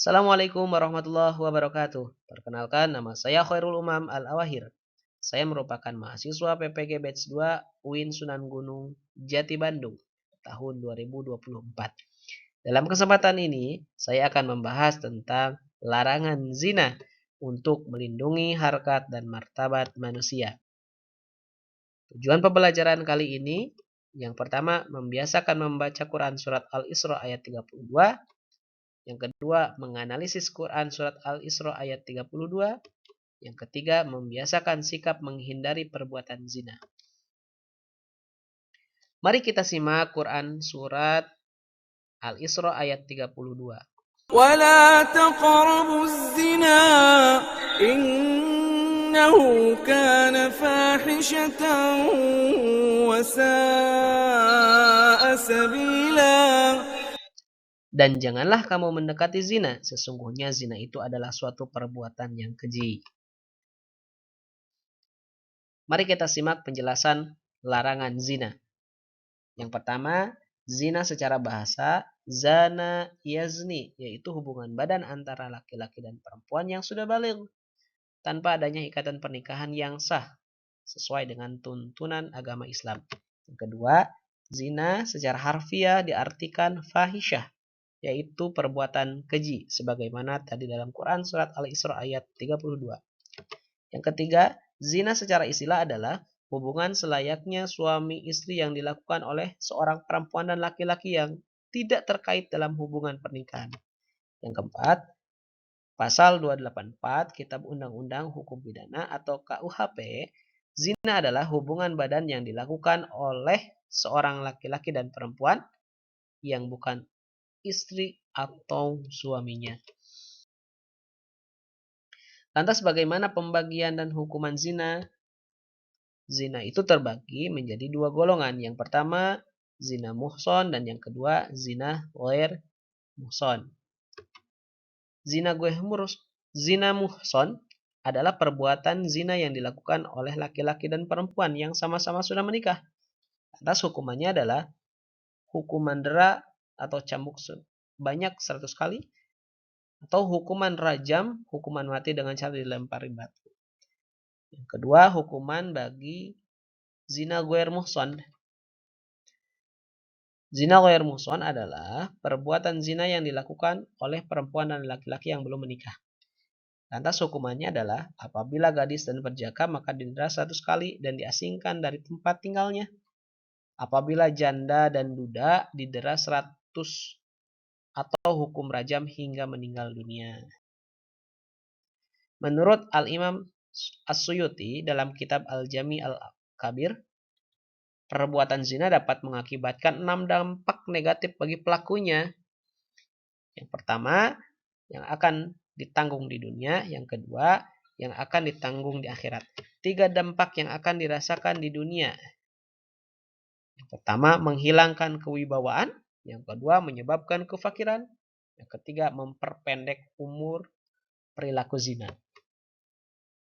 Assalamualaikum warahmatullahi wabarakatuh. Perkenalkan, nama saya Khairul Umam Al-Awahir. Saya merupakan mahasiswa PPG Batch 2 UIN Sunan Gunung, Jati Bandung, tahun 2024. Dalam kesempatan ini, saya akan membahas tentang larangan zina untuk melindungi harkat dan martabat manusia. Tujuan pembelajaran kali ini, yang pertama, membiasakan membaca Quran Surat Al-Isra ayat 32. Yang kedua, menganalisis Quran Surat Al-Isra ayat 32. Yang ketiga, membiasakan sikap menghindari perbuatan zina. Mari kita simak Quran Surat Al-Isra ayat 32. ولا تقربوا الزنا إنه كان فاحشة وساء سبيلا. Dan janganlah kamu mendekati zina, sesungguhnya zina itu adalah suatu perbuatan yang keji. Mari kita simak penjelasan larangan zina. Yang pertama, zina secara bahasa, zana yazni, yaitu hubungan badan antara laki-laki dan perempuan yang sudah baligh, tanpa adanya ikatan pernikahan yang sah, sesuai dengan tuntunan agama Islam. Yang kedua, zina secara harfiah diartikan fahisyah, yaitu perbuatan keji, sebagaimana tadi dalam Quran Surat Al-Isra ayat 32. Yang ketiga, zina secara istilah adalah hubungan selayaknya suami istri yang dilakukan oleh seorang perempuan dan laki-laki yang tidak terkait dalam hubungan pernikahan. Yang keempat, pasal 284 Kitab Undang-Undang Hukum Pidana atau KUHP, zina adalah hubungan badan yang dilakukan oleh seorang laki-laki dan perempuan yang bukan istri atau suaminya. Lantas bagaimana pembagian dan hukuman zina? Zina itu terbagi menjadi dua golongan. Yang pertama, zina muhson, dan yang kedua, zina ghair muhson. Zina muhson adalah perbuatan zina yang dilakukan oleh laki-laki dan perempuan yang sama-sama sudah menikah. Lantas hukumannya adalah hukuman dera atau cambuk banyak 100 kali, atau hukuman rajam, hukuman mati dengan cara dilempari batu. Yang kedua, hukuman bagi zina ghair muhson. Zina ghair muhson adalah perbuatan zina yang dilakukan oleh perempuan dan laki-laki yang belum menikah. Lantas hukumannya adalah apabila gadis dan perjaka maka didera 100 kali dan diasingkan dari tempat tinggalnya. Apabila janda dan duda didera 100 atau hukum rajam hingga meninggal dunia. Menurut Al-Imam As-Suyuti dalam kitab Al-Jami Al-Kabir, perbuatan zina dapat mengakibatkan 6 dampak negatif bagi pelakunya. Yang pertama, yang akan ditanggung di dunia. Yang kedua, yang akan ditanggung di akhirat. 3 dampak yang akan dirasakan di dunia. Yang pertama, menghilangkan kewibawaan. Yang kedua, menyebabkan kefakiran. Yang ketiga, memperpendek umur perilaku zina.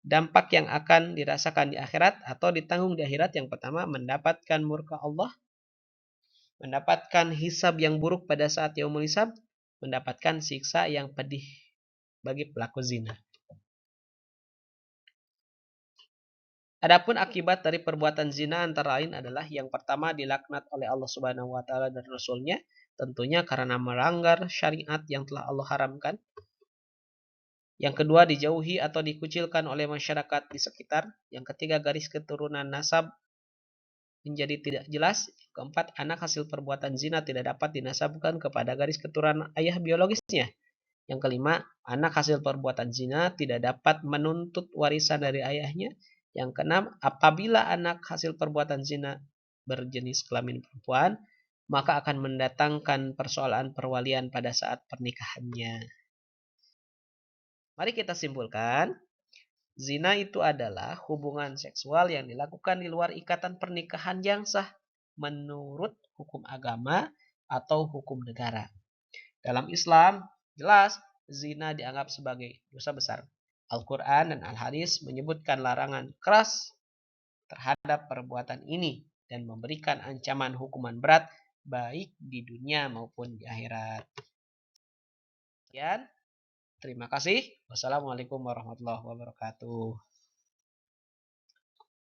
Dampak yang akan dirasakan di akhirat atau ditanggung di akhirat, yang pertama, mendapatkan murka Allah, mendapatkan hisab yang buruk pada saat yaumul hisab, mendapatkan siksa yang pedih bagi pelaku zina. Adapun akibat dari perbuatan zina antara lain adalah yang pertama, dilaknat oleh Allah Subhanahu wa taala dan Rasul-Nya, tentunya karena melanggar syariat yang telah Allah haramkan. Yang kedua, dijauhi atau dikucilkan oleh masyarakat di sekitar. Yang ketiga, garis keturunan nasab menjadi tidak jelas. Yang keempat, anak hasil perbuatan zina tidak dapat dinasabkan kepada garis keturunan ayah biologisnya. Yang kelima, anak hasil perbuatan zina tidak dapat menuntut warisan dari ayahnya. Yang keenam, apabila anak hasil perbuatan zina berjenis kelamin perempuan, maka akan mendatangkan persoalan perwalian pada saat pernikahannya. Mari kita simpulkan, zina itu adalah hubungan seksual yang dilakukan di luar ikatan pernikahan yang sah menurut hukum agama atau hukum negara. Dalam Islam, jelas zina dianggap sebagai dosa besar. Al-Quran dan Al-Hadis menyebutkan larangan keras terhadap perbuatan ini dan memberikan ancaman hukuman berat baik di dunia maupun di akhirat. Sekian Terima kasih. Wassalamualaikum warahmatullahi wabarakatuh.